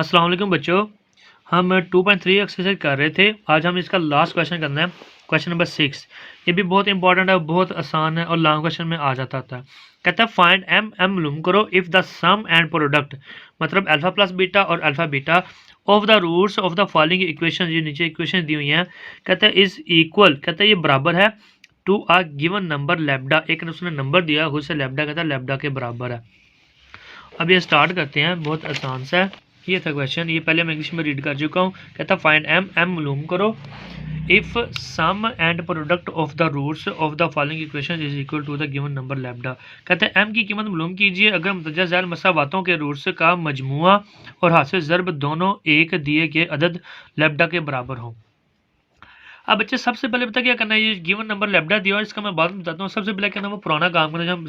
अस्सलाम वालेकुम बच्चों। हम 2.3 एक्सरसाइज कर रहे थे। आज हम इसका लास्ट क्वेश्चन करना है, क्वेश्चन नंबर 6। ये भी बहुत इंपॉर्टेंट है, बहुत आसान है और लॉन्ग क्वेश्चन में आ जाता था। कहता है फाइंड एम एम मालूम करो if the sum and product, मतलब अल्फा प्लस बीटा और alpha beta of the roots of the following equation, ये नीचे इक्वेशन दी हुई हैं, कहता है इज इक्वल, कहता है ये बराबर है टू अ गिवन नंबर लेब्डा। एक उसने नंबर दिया, उससे लेब्डा, कहता है लेब्डा के बराबर है। अब ये स्टार्ट करते हैं, बहुत आसान सा है। ये था क्वेश्चन, ये पहले मैं इंग्लिश में रीड कर चुका हूँ। कहता फाइंड एम एम मालूम करो if sum and product of the roots of the following equation is equal to the given number lambda. कहते हैं एम की कीमत मालूम कीजिए अगर मुतज्जा ज़ैल मसावातों के रूट्स का मजमुआ और हासिल ज़र्ब दोनों एक दिए गए अदद लैम्डा के बराबर हों। अब बच्चे सबसे पहले पता क्या करना है, ये गिवन नंबर लैम्डा दिया और इसका मैं बाद में बताता हूँ। सबसे पहले क्या करना है, वो पुराना काम करना जो हम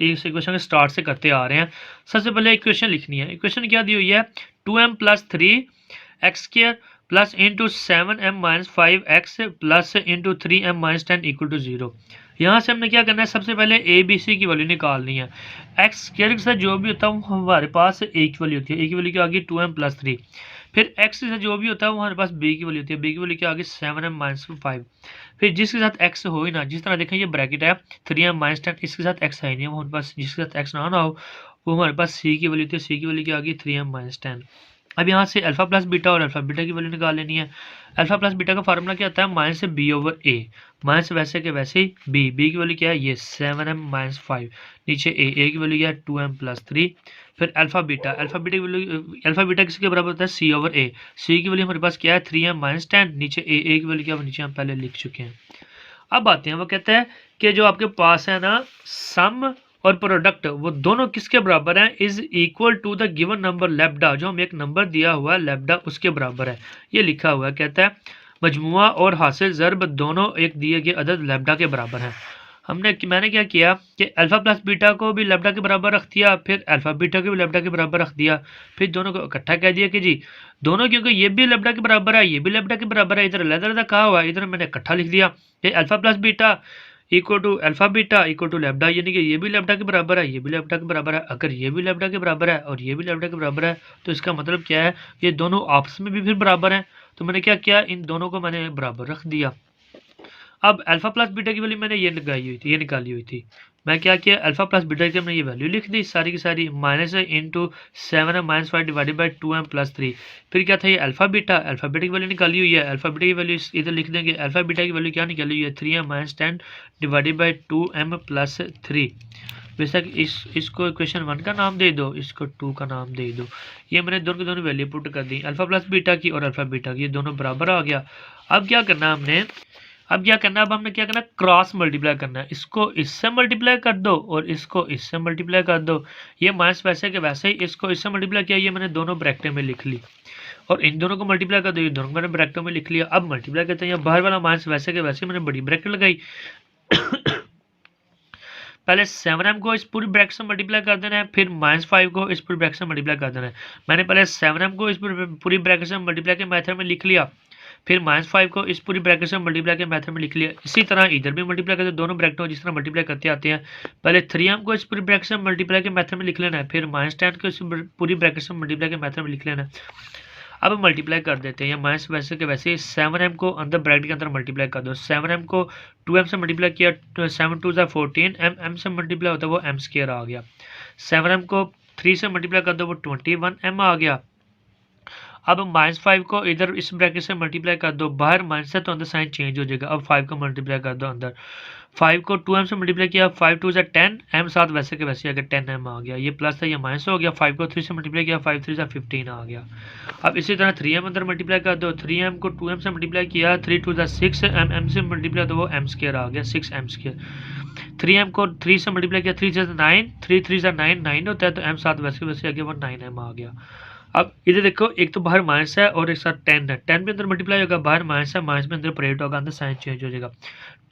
इस इक्वेशन के स्टार्ट से करते आ रहे हैं। सबसे पहले इक्वेशन लिखनी है। इक्वेशन क्या दी हुई है, 2m + 3x² plus into 7m - 5x plus into 3m - 10 = 0। यहाँ से हमने क्या करना है, सबसे पहले ए बी सी की वैल्यू निकालनी है। एक्स के साथ जो भी होता है वो हमारे पास ए की वैल्यू होती है। ए की वैल्यू क्या आ गई 2m + 3। फिर एक्स के साथ जो भी होता है वो हमारे पास बी की वैल्यू होती है। बी की वैल्यू क्या आ गई 7m - 5। फिर जिसके साथ एक्स हो ही ना, जिस तरह देखें ये ब्रैकेट है 3m - 10, इसके साथ एक्स है ही नहीं, वो हमारे पास जिसके साथ एक्स ना हो वो हमारे पास सी की वैल्यू थी। सी की वैल्यू क्या आ गई 3m - 10। अब यहाँ से अल्फा प्लस बीटा और अल्फा बीटा की वैल्यू निकाल लेनी है। अल्फा प्लस बीटा का फार्मूला क्या होता है, -b/a, माइनस वैसे के वैसे ही बी। बी की वैल्यू क्या है, ये 7m - 5। नीचे ए की वैल्यू क्या है 2m + 3। फिर अल्फा बीटा की वैल्यू, अल्फा बीटा किसके बराबर होता है, c/a। सी की वैल्यू हमारे पास क्या है 3m - 10। नीचे ए की वैल्यू क्या है, नीचे हम पहले लिख चुके हैं। अब आते हैं, वो कहते हैं कि जो आपके पास है ना सम और प्रोडक्ट, वो दोनों किसके बराबर हैं, is equal to the given number lambda, जो हम एक नंबर दिया हुआ है लैम्डा उसके बराबर है। ये लिखा हुआ है, कहता है मजमुआ और हासिल ज़र्ब दोनों एक दिए गए अदद लैम्डा के बराबर हैं। मैंने क्या किया कि अल्फा प्लस बीटा को भी लैम्डा के बराबर रख दिया, फिर अल्फा बीटा को भी लैम्डा के बराबर रख दिया, फिर दोनों को इकट्ठा कह दिया कि जी दोनों, क्योंकि ये भी लैम्डा के बराबर है, ये भी लैम्डा के बराबर है, इधर अलग-अलग कहा हुआ है, इधर मैंने इकट्ठा लिख दिया कि alpha plus beta equal to alpha beta equal to lambda, यानी कि ये भी लैम्डा के बराबर है, ये भी लैम्डा के बराबर है। अगर ये भी लैम्डा के बराबर है और ये भी लैम्डा के बराबर है तो इसका मतलब क्या है, ये दोनों आपस में भी फिर बराबर हैं। तो मैंने क्या किया, इन दोनों को मैंने बराबर रख दिया। अब अल्फा प्लस बीटा की वैल्यू मैंने ये निकाली हुई थी। मैं क्या किया, अल्फा प्लस बीटा की हमने ये वैल्यू लिख दी सारी की सारी, minus into 7m - 5 divided by 2m + 3। फिर क्या था, ये अल्फा बीटा की वैल्यू निकाली हुई है। अल्फा बीटा की वैल्यू इधर लिख देंगे। अल्फा बीटा की वैल्यू क्या निकाली हुई है 3m - 10 डिवाइडेड बाई 2m + 3। बेशक इसको इक्वेशन 1 का नाम दे दो, इसको 2 का नाम दे दो। ये मैंने दोनों की दोनों वैल्यू पुट कर दी, अल्फा प्लस बीटा की और अल्फा बीटा की, ये दोनों बराबर आ गया। अब क्या करना हमने, अब हमने क्या करना, क्रॉस मल्टीप्लाई करना है। इसको इससे मल्टीप्लाई कर दो और इसको इससे मल्टीप्लाई कर दो। ये माइनस वैसे के वैसे ही, इसको इससे मल्टीप्लाई किया, ये मैंने दोनों ब्रैकेट में लिख ली, और इन दोनों को मल्टीप्लाई कर दो, ये दोनों मैंने ब्रैकेट में लिख लिया। अब मल्टीप्लाई करते हैं, बाहर वाला माइनस वैसे के वैसे मैंने बड़ी ब्रैकेट लगाई। पहले 7m को इस पूरी ब्रैकेट से मल्टीप्लाई कर देना है, फिर -5 को इस पूरी ब्रैकेट से मल्टीप्लाई कर देना है। मैंने पहले 7m को इस पूरी ब्रैकेट से मल्टीप्लाई के मेथड में लिख लिया, फिर -5 को इस पूरी ब्रैकेट से मल्टीप्लाई के मेथड में लिख लिया। इसी तरह इधर भी मल्टीप्लाई करते, दोनों ब्रैकेटों जिस तरह मल्टीप्लाई करते आते हैं। पहले 3m को इस पूरी ब्रैकेट से मल्टीप्लाई के मेथड में लिख लेना है, फिर -10 को इस पूरी ब्रैकेट से मल्टीप्लाई के मेथड में लिख लेना है। अब मल्टीप्लाई कर देते हैं, या माइनस वैसे के वैसे 7m को अंदर ब्रैकेट के अंदर मल्टीप्लाई कर दो। 7m को 2m से मल्टीप्लाई किया, 7 2 14, m से मल्टीप्लाई होता है वो m² आ गया। 7m को 3 से मल्टीप्लाई कर दो, वो 21m आ गया। अब -5 को इधर इस ब्रैकेट से मल्टीप्लाई कर दो, बाहर माइनस है तो अंदर साइन चेंज हो जाएगा। अब 5 को मल्टीप्लाई कर दो अंदर, 5 को 2m से मल्टीप्लाई किया, 5 2 10, m साथ वैसे के वैसे अगर 10m आ गया, ये प्लस था ये माइनस हो गया। 5 को 3 से मल्टीप्लाई किया, 5 3 15 आ गया। अब इसी तरह 3m अंदर मल्टीप्लाई कर दो, 3m को 2m से मल्टीप्लाई किया, 3 2 6, m से मल्टीप्लाई तो वो m² आ गया, 6m²। 3m को 3 से मल्टीप्लाई किया, 3 9, 3 3 9 9 होता है, तो m साथ वैसे वैसे आ गया, वो 9m आ गया। अब इधर देखो, एक तो बाहर माइनस है और एक साथ 10 है, 10 भी अंदर मल्टीप्लाई होगा, बाहर माइनस है, माइनस में अंदर परेट होगा, अंदर साइन चेंज हो जाएगा।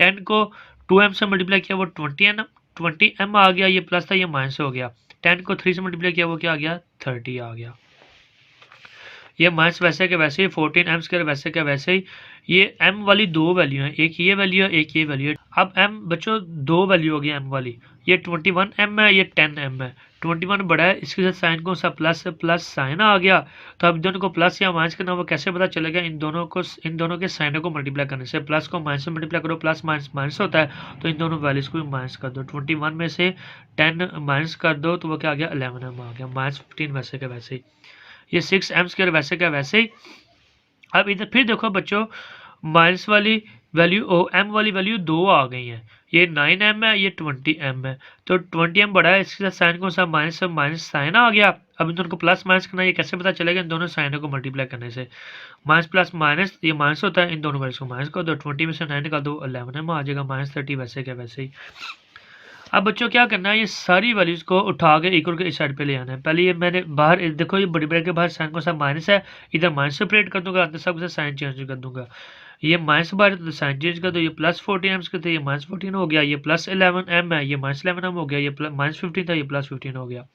10 को 2m से मल्टीप्लाई किया, वो 20m आ गया, ये प्लस था ये माइनस हो गया। 10 को 3 से मल्टीप्लाई किया, वो क्या आ गया 30 आ गया। ये माइनस वैसे के वैसे ही, 14m² वैसे के वैसे ही। ये m वाली दो वैल्यू है, एक ये वैल्यू है, एक ये वैल्यू है। अब m बच्चों दो वैल्यू हो गई m वाली, ये 21m है, ये 10m है। 21 बड़ा है, इसके साथ साइन कौन सा प्लस है, प्लस साइन आ गया। तो अब दोनों को प्लस या माइनस करना, वो कैसे पता चलेगा, इन दोनों के साइनों को मल्टीप्लाई करने से। प्लस को माइनस से मल्टीप्लाई करो, प्लस माइनस माइनस होता है, तो इन दोनों वैल्यूज को भी माइनस कर दो। 21 में से 10 माइनस कर दो तो वो क्या आ गया, 11m आ गया। -15 वैसे का वैसे ही, ये 6m² वैसे का वैसे ही। अब इधर फिर देखो बच्चों, माइनस वाली वैल्यू m वाली वैल्यू 2 आ गई है, ये 9m है, ये 20m है। तो 20m बड़ा है, इसके साथ साइन कौन सा, माइनस से माइनस साइन आ गया। अब इन दोनों को प्लस माइनस करना, ये कैसे पता चलेगा, इन दोनों साइनों को मल्टीप्लाई करने से। माइनस प्लस माइनस, ये माइनस होता है, इन दोनों वैल्यूज को माइनस कर दो। 20 में से 9 निकाल दो, 11m आ जाएगा। -30 वैसे क्या वैसे ही। अब बच्चों क्या करना है, ये सारी वैल्यूज को उठा के इक्वल के इस साइड पे ले आना है। पहले ये मैंने बाहर देखो, ये बड़ी ब्रैकेट के बाहर साइन कौन सा, माइनस है, इधर माइनस सेपरेट कर दूंगा, अंदर सब साइन चेंज कर दूंगा। ये माइनस बाहर तो साइन चेंज कर दो, ये +14m के थे, ये -14 हो गया। ये +11m है, ये -11m हो गया। ये -15 था, ये +15 हो गया।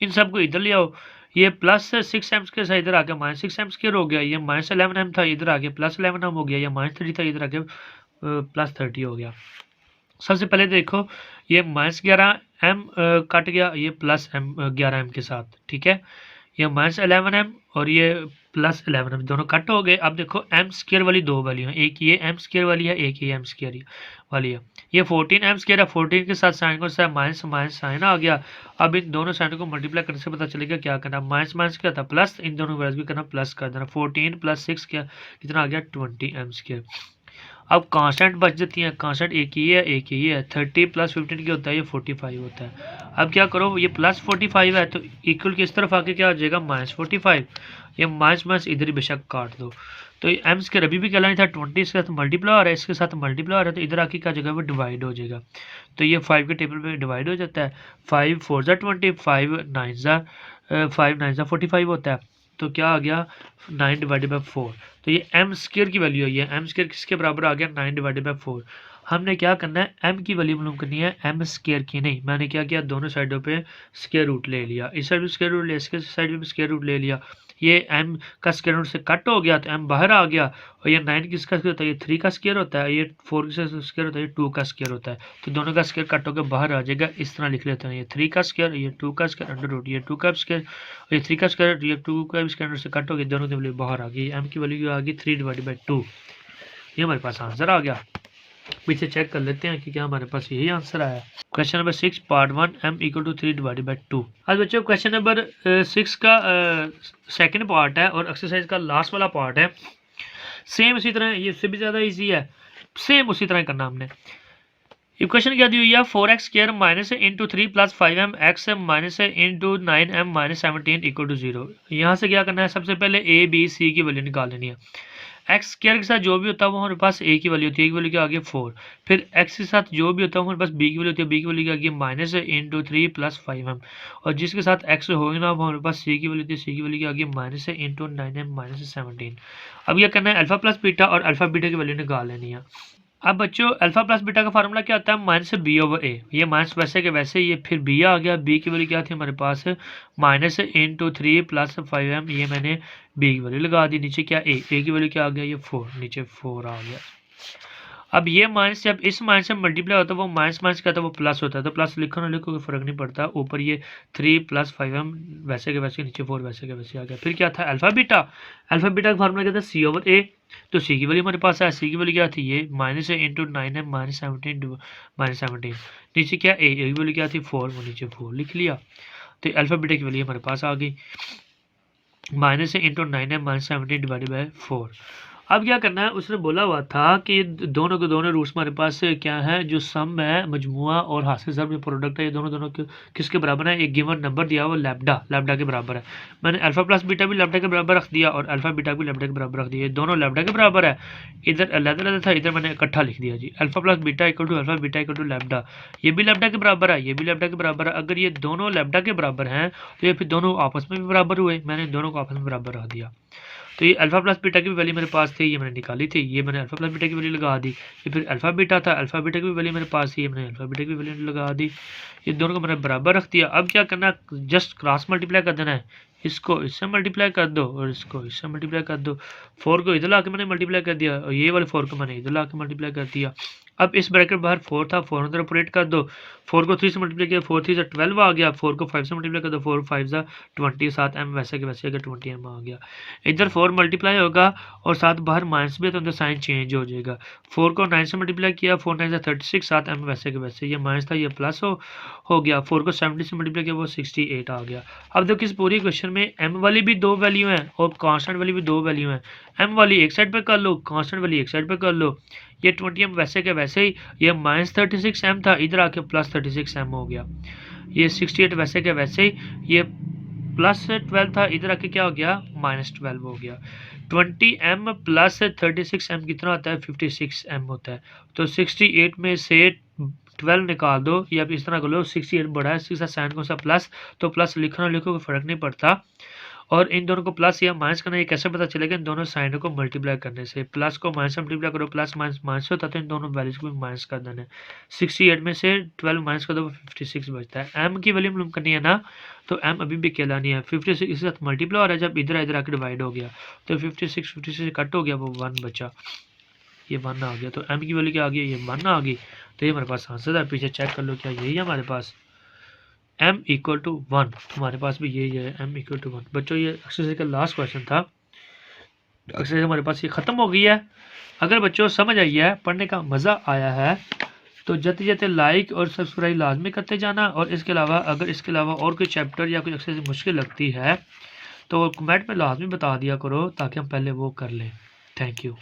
इन सबको इधर ले आओ, ये +6m के साथ इधर आके -6m² हो गया। ये -11m था, इधर आके +11m हो गया। ये -30 था, इधर आके +30 हो गया। सबसे पहले देखो, ये -11m कट गया, ये +11m के साथ, ठीक है। ये -11m और ये +11m दोनों कट हो गए। अब देखो m² वाली दो वैल्यू है, एक ये m² वाली है, एक ये m² वाली है। ये 14m² है, 14 के साथ साइन को सा माइनस माइनस साइन आ गया। अब इन दोनों साइन को मल्टीप्लाई करने से पता चलेगा क्या करना, माइनस माइनस क्या था, प्लस, इन दोनों वैल्यूज भी करना प्लस कर देना। 14 + 6 क्या कितना आ गया, 20m²। अब कांस्टेंट बच जाती हैं, कांस्टेंट एक ही है, एक ही है। 30 + 15 क्या होता है, ये 45 होता है। अब क्या करो, ये +45 है, तो इक्वल की इस तरफ आके क्या हो जाएगा, -45। ये माइनस माइनस इधर ही बेशक काट दो। तो ये m² अभी भी कहलानी था, 20 इसके साथ मल्टीप्लाई हो रहा है, इसके साथ मल्टीप्लाई हो रहा है, तो इधर आके क्या जगह वो डिवाइड हो जाएगा। तो ये 5 के टेबल में डिवाइड हो जाता है। 5 4 ज़ा 20, 5 9 ज़ा 45 होता है। तो क्या आ गया, 9/4। तो ये m² की वैल्यू है, ये m² किसके बराबर आ गया, 9/4। हमने क्या करना है, m की वैल्यू मालूम करनी है, m² की नहीं। मैंने क्या किया, दोनों साइडों पे स्क्वायर रूट ले लिया, इस साइड भी स्क्वायर रूट लिया, इसके साइड भी स्क्वायर रूट ले लिया। ये m का स्क्वायर रूट से कट हो गया, तो m बाहर आ गया। और ये 9 किसका स्क्वायर होता है, ये 3 का स्क्वायर होता है। ये 4 का स्क्वायर होता है, ये 2 का स्क्वायर होता है। तो दोनों का स्क्वायर कट होकर बाहर आ जाएगा। इस तरह लिख लेते हैं, ये 3 का स्क्वायर, ये 2 का स्क्वायर √ ये 2 का स्क्वायर, ये 3 का स्क्वायर, ये 2 का स्क्वायर से कट हो गया, दोनों की वैल्यू बाहर आ गई। m की वैल्यू आ गई 3/2। ये हमारे पास आंसर आ गया। पीछे चेक कर लेते हैं कि क्या हमारे पास यही आंसर आया। Question number 6 part 1, m = 3/2। आज बच्चों क्वेश्चन नंबर 6 का सेकंड पार्ट है और एक्सरसाइज का लास्ट वाला पार्ट है। सेम उसी तरह, ये इससे भी ज़्यादा इजी है, सेम उसी तरह करना हमने। इक्वेशन क्या दी हुई है, 4x² - 3 + 5m x - 9m - 17 = 0। यहाँ से क्या करना है, सबसे पहले a b c की वैल्यू निकाल लेनी है। x² के साथ जो भी होता है वो हमारे पास a की वैल्यू होती है, a की वैल्यू क्या आ गई 4। फिर x के साथ जो भी होता है हमारे पास b की वैल्यू होती है, b की वैल्यू क्या आ गई -3 + 5m। और जिसके साथ x होगी ना वो हमारे पास c की वैल्यू होती है, c की वैल्यू क्या आ गई -9m - 17। अब यह करना है अल्फा प्लस बीटा और अल्फा बीटा की वैल्यू निकाल लेनी है। अब बच्चों अल्फा प्लस बीटा का फार्मूला क्या होता है, -b/a। ये माइनस वैसे के वैसे, ये फिर b आ गया। b की वैल्यू क्या थी हमारे पास, -3 + 5m। ये मैंने b की वैल्यू लगा दी। नीचे क्या a की वैल्यू क्या आ गया, ये 4, नीचे 4 आ गया। अब ये माइनस जब इस माइनस से मल्टीप्लाई होता है वो माइनस माइनस क्या था, वो प्लस होता है। तो प्लस लिखो ना लिखो कोई फर्क नहीं पड़ता। ऊपर ये 3 + 5m वैसे के वैसे, नीचे 4 वैसे के वैसे आ गया। फिर क्या था अल्फा बीटा, अल्फा बीटा का फार्मूला क्या था, c/a। तो c की वैल्यू हमारे पास है, c की वैल्यू क्या थी, ये -9m - 17 नीचे क्या a की वैल्यू क्या थी 4, वो नीचे 4 लिख लिया। तो अल्फा बीटा की वैल्यू हमारे पास आ गई, -9m - 17/4। अब क्या करना है, उसने बोला हुआ था कि दोनों के दोनों रूट्स हमारे पास क्या है, जो सम है, मजमुआ और हासिल ज़र्ब प्रोडक्ट है, ये दोनों किसके बराबर है, एक गिवन नंबर दिया हुआ लैम्डा के बराबर है। मैंने अल्फा प्लस बीटा भी लैम्डा के बराबर रख दिया और अल्फा बीटा भी लैम्डा के बराबर रख दिया। ये दोनों लैम्डा के बराबर है, इधर अलग-अलग था, इधर मैंने इकट्ठा लिख दिया जी। Alpha plus beta = alpha beta = lambda. ये भी लैम्डा के बराबर है, ये भी लैम्डा के बराबर है। अगर ये दोनों लैम्डा के बराबर हैं तो ये फिर दोनों आपस में भी बराबर हुए। मैंने दोनों को आपस में बराबर रख दिया। तो ये अल्फा प्लस बीटा की भी वैल्यू मेरे पास थी, ये मैंने निकाली थी। ये मैंने अल्फा प्लस बीटा की वैल्यू लगा दी। ये फिर अल्फा बीटा था, अल्फा बीटा की भी वैल्यू मेरे पास थी, ये मैंने अल्फा बीटा की वैल्यू लगा दी। ये दोनों को मैंने बराबर रख दिया। अब क्या करना, जस्ट क्रॉस मल्टीप्लाई कर देना है। इसको इससे मल्टीप्लाई कर दो और इसको इससे मल्टीप्लाई कर दो। 4 को इधर ला के मैंने मल्टीप्लाई कर दिया और ये वाले 4 को मैंने इधर ला के मल्टीप्लाई कर दिया। अब इस ब्रैकेट बाहर 4 था, 4 अंदर ऑपरेट कर दो, 4 को 3 से मल्टीप्लाई किया, 4 3 से 12 आ गया, 4 को 5 से मल्टीप्लाई कर दो, 4 5 से 20, साथ m वैसे के वैसे 20 m आ गया। इधर 4 मल्टीप्लाई होगा और साथ बाहर माइनस भी है तो अंदर साइन चेंज हो जाएगा। 4 को 9 से मल्टीप्लाई किया, 4 9 से 36, साथ m वैसे के वैसे, ये माइनस था ये प्लस हो गया। 4 को 70 से मल्टीप्लाई किया, वो 68 आ गया। अब देखो इस पूरी क्वेश्चन में m वाली भी 2 वैल्यू हैं और कांस्टेंट वाली भी 2 वैल्यू हैं। m वाली एक साइड पर कर लो, कांस्टेंट वाली एक साइड पर कर लो। ये 20m वैसे के वैसे ही, ये -36m था, इधर आके +36m हो गया। ये 68 वैसे के वैसे ही, ये +12 था, इधर आके क्या हो गया, -12 हो गया। 20m + 36m कितना होता है, 56m होता है। तो 68 में से 12 निकाल दो, या इस तरह कर लो, 68 बड़ा है, इसके साथ साइन कौन सा प्लस, तो प्लस लिखना लिखो कोई फर्क नहीं पड़ता। और इन दोनों को प्लस या माइनस करना, ये कैसे पता चलेगा, इन दोनों साइनों को मल्टीप्लाई करने से। प्लस को माइनस से मल्टीप्लाई करो, प्लस माइनस माइनस होता है, तो इन दोनों वैल्यूज को भी माइनस कर देना है। 68 में से 12 माइनस कर दो, 56 बचता है। m की वैल्यू मालूम करनी है ना, तो m अभी भी अकेला नहीं है, 56 इसके साथ मल्टीप्लाई हो रहा है, जब इधर आके डिवाइड हो गया तो 56 कट हो गया, वो 1 बचा, ये 1 आ गया। तो m की वैल्यू क्या आ गई, ये 1 आ गई। तो ये हमारे पास आंसर है। पीछे चेक कर लो, क्या यही है हमारे पास, m = 1, हमारे पास भी यही है, m = 1। बच्चों ये एक्सरसाइज का लास्ट क्वेश्चन था, एक्सरसाइज हमारे पास ये ख़त्म हो गई है। अगर बच्चों समझ आई है, पढ़ने का मज़ा आया है, तो जल्दी जल्दी लाइक और सब्सक्राइब लाजमी करते जाना। और इसके अलावा अगर इसके अलावा और कोई चैप्टर या कोई एक्सरसाइज मुश्किल लगती है तो कमेंट में लाजमी बता दिया करो, ताकि हम पहले वो कर लें। Thank you.